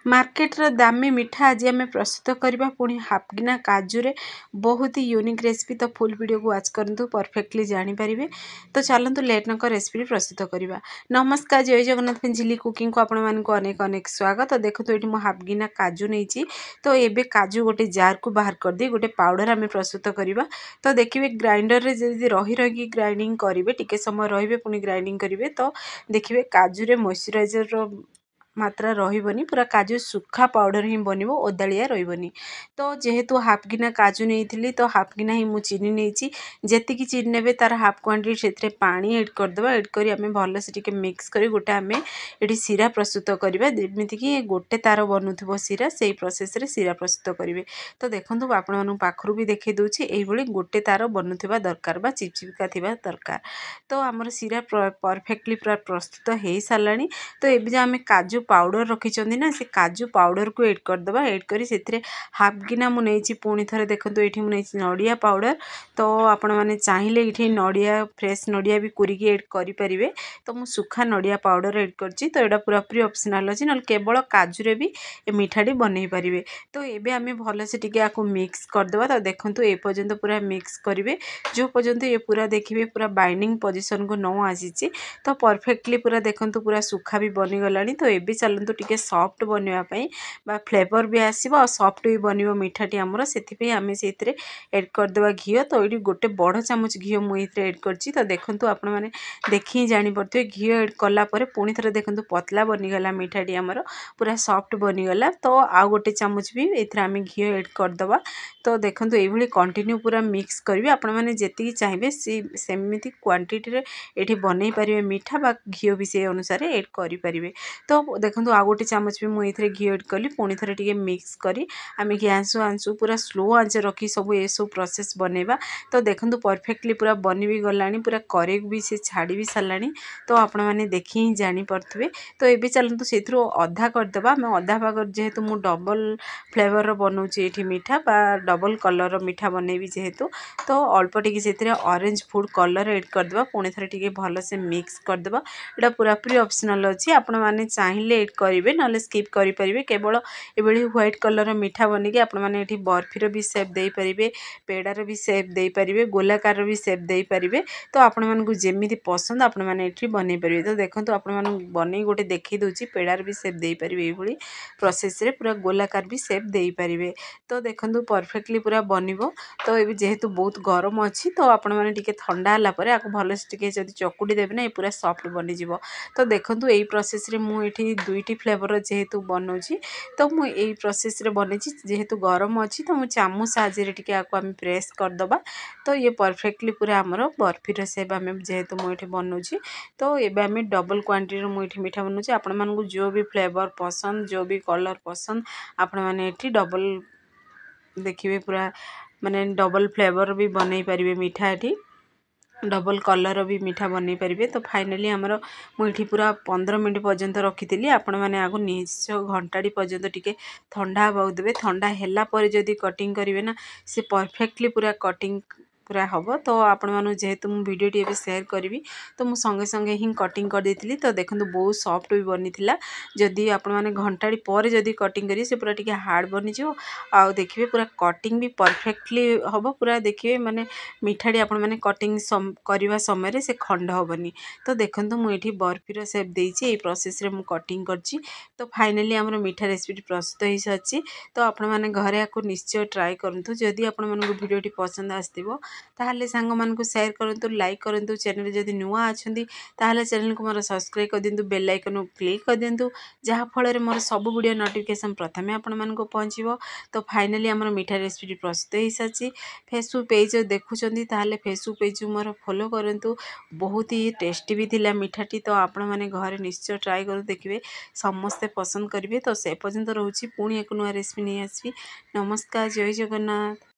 Marketer दामी मिठा आज आम प्रस्तुत करवा पुणी हाफ गिना काजू बहुत ही यूनिक रेसिपी। तो फुल वीडियो को वाच करूँ परफेक्टली जानीपारे। तो चलतु लेट नक रेसिपी प्रस्तुत करवा। नमस्कार, जय जगन्नाथ झिली कुकिंग को आपण मानक अनेक अनेक स्वागत। तो देखो ये मुझे हाफ गिना काजू नहीं। तो ये काजू गोटे जार को बाहर कर दी गोटे पाउडर आम प्रस्तुत करवा। तो देखिए ग्राइंडर रे जब रही रही ग्राइंडिंग करेंगे टिके समय रे पुणी ग्राइंडिंग करेंगे। तो देखिए काजू मॉइस्चराइजर मात्रा रही पूरा काजू सुखा पाउडर ही बनब ओदालिया रही। तो जेहेतु हाफ गिना काजू नहीं तो हाफ गिना ही मुझे चीनी नहीं। जी चीनी ने तार हाफ क्वांटिटी से पानी एड करदे। एड कर आम भलसे टिके मिक्स कर गोटे आम ये सीरा प्रस्तुत करवा। जमीक गोटे तार बनूब सीरा से प्रोसेस रे सीरा प्रस्तुत करेंगे। तो देखो आपण पाखर भी देखी दूसरी यही गोटे तार बनूबा दरकार बा चिपचिपिका थी दरकार। तो आमर सीरा परफेक्टली पूरा प्रस्तुत हो सारा। तो ये जो आम काजू पाउडर रखी ना से काजू पाउडर को एड करदे। एड कर हाफ गिना मुझे पुणी थे देखो ये मुझे नड़िया पाउडर। तो आपण मैंने चाहिए ये नड़िया फ्रेश नड़िया भी कुरिकी एड करें। तो मुझ सुखा नड़िया पाउडर एड कर। तो यहाँ पूरापूरी ऑप्शनल अच्छी ना केवल काजू भी मिठाटी बनई पारे। तो ये आम भलसे टिके आपको मिक्स करदे। तो देखो ये पर्यंत पूरा मिक्स करेंगे जो पर्यंत ये पूरा देखिए पूरा बाइंडिंग पोजिशन को न आसी। तो परफेक्टली पूरा देखो पूरा सुखा भी बनीगला। तो ये चलतु टिके सॉफ्ट बनवाई फ्लेवर भी आसो सॉफ्ट भी बन मिठाटी आमर से आम से एड करदे घी। तो ये गोटे बड़ चामच घी मुझे एड कर। तो देखो आपण मैंने देखी जापे घी एड कलापर पुणी थे देखो पतला बनीगला मिठाटी आमर पूरा सॉफ्ट बनीगला। तो आउ गोटे चामच भी ये आम घी एड करदे। तो देखो ये कंटिन्यू पूरा मिक्स करेंगे। आपण मैंने जी चाहिए सेमती क्वांटिटी ये बनई पारे मीठा बा घी भी से अनुसार एड करें। तो देखो आ गोटे चामच भी मुझे घी एड कली पुणी थे टिके मिक्स करी आम गैस आंचु पूरा स्लो आंच रखी सब ये सब प्रोसेस बनवा। तो देखो परफेक्टली पूरा बनी भी गला पूरा करे भी से छाड़ी भी सारा। तो आपण मैंने देखी ही जापे। तो ये चलतु से अधा करदे। आम अधा भाग जेहेतु मुझे डबल फ्लेवर बनाऊँगी ये मीठा बा डबल कलर मीठा बनैबी जेहेतु। तो अल्प टिके से ऑरेंज फूड कलर एड करदे पुणी थे टिके भलसे मिक्स करदे। यहाँ पूरापूरी ऑप्शनल अच्छी आपण मैंने चाहिए एड करेंगे ना स्किप करेंगे। केवल ये व्हाइट कलर मीठा बनिकी आपण मैंने ये बर्फीर भी सेप दे पारे पेड़ार भी सेप दे पारे गोलाकार भी सेप दे पारे। तो आपण मानक जमी पसंद आपण मैंने ये बनई पारे। तो देखो आपण मैंने बनई गोटे देखी दूसरी पेड़ार भी सेप दे पारे ये प्रोसेस रे पूरा गोलाकार भी सेप दे पारे। तो देखो परफेक्टली पूरा बनब। तो ये जेहेतु बहुत गरम अच्छी तो आपण मैंने टिके ठंडा है आपको भलसे टिके जब चकुटी देवे ना ये पूरा सॉफ्ट बनीज। तो देखो यही प्रोसेस रे मुझे दुईटी फ्लेवर जेहेतु बनाऊँगी। तो मुझे प्रोसेस रे बनी जेहेतु गरम अच्छी तो मुझे चामच साहाଯ୍य टिके आपको आम प्रेस करदे। तो ये परफेक्टली पूरा आमर बर्फीर सेप आम जेहेतु मुझे बनाऊँगी। तो ये आम डबल क्वांटिटी मुझे मीठा बनाऊँगी। आपण मानक जो भी फ्लेवर पसंद जो भी कलर पसंद आपण मैंने ये डबल देखिए पूरा माने डबल फ्लेवर भी बनई पारे मीठा ये डबल कलर भी मीठा बनई पारे। तो फाइनाली आमर मुझे पूरा 15 मिनट पर्यंत रखी आपण मैंने आगो निश्चय घंटाटी पर्यंत टिके ठंडा हवा देवे। ठंडा है जदि कटिंग करेंगे ना से परफेक्टली पूरा कटिंग पूरा हम। तो आपण मानु जेहेतु मुझे वीडियो टी शेयर करी तो मुझे संगे संगे ही कटिंग कर देती। तो देखो बहुत सॉफ्ट भी बनी जदि आपण मैंने घंटाटी पर जदि कटिंग करेंगे से पूरा टिके हार्ड बनीज। आउ देखिए पूरा कटिंग भी परफेक्टली हम पूरा देखिए माने मिठाटी आपण मैंने कटिंग करने समय से खंड हेनी। तो देखो मुझे बर्फीर सेप देती प्रोसेस रे मु कटिंग करची। तो फाइनाली आमर मीठा रेसिपी प्रस्तुत हो सारी। तो आपण मैंने घरे आपको निश्चय ट्राए करूँ। जदि आपण मानक वीडियो पसंद आसो ताहले सांग मानक शेयर करूँ लाइक करूँ। चैनल जदि नुआ अच्छा ताहले चैनल को मोर सब्सक्राइब कर दिंतु बेल आइकन क्लिक कर दिंतु जहाँफल मोर सब वीडियो नोटिफिकेशन प्रथमे आपण मानक पहुँचो। तो फाइनाली आमर मीठा रेसिपी प्रस्तुत हो सारी। फेसबुक पेज देखुं ताहले फेसबुक पेज मोर फॉलो करूँ। बहुत ही टेस्टी भी थिला मिठाटी। तो आपण मैंने घरे निश्चय ट्राए करूँ देखिए समस्ते पसंद करेंगे। तो से पर्यंत रोची पुणी एक नुआ रेसिपी नहीं आसबि। नमस्कार, जय जगन्नाथ।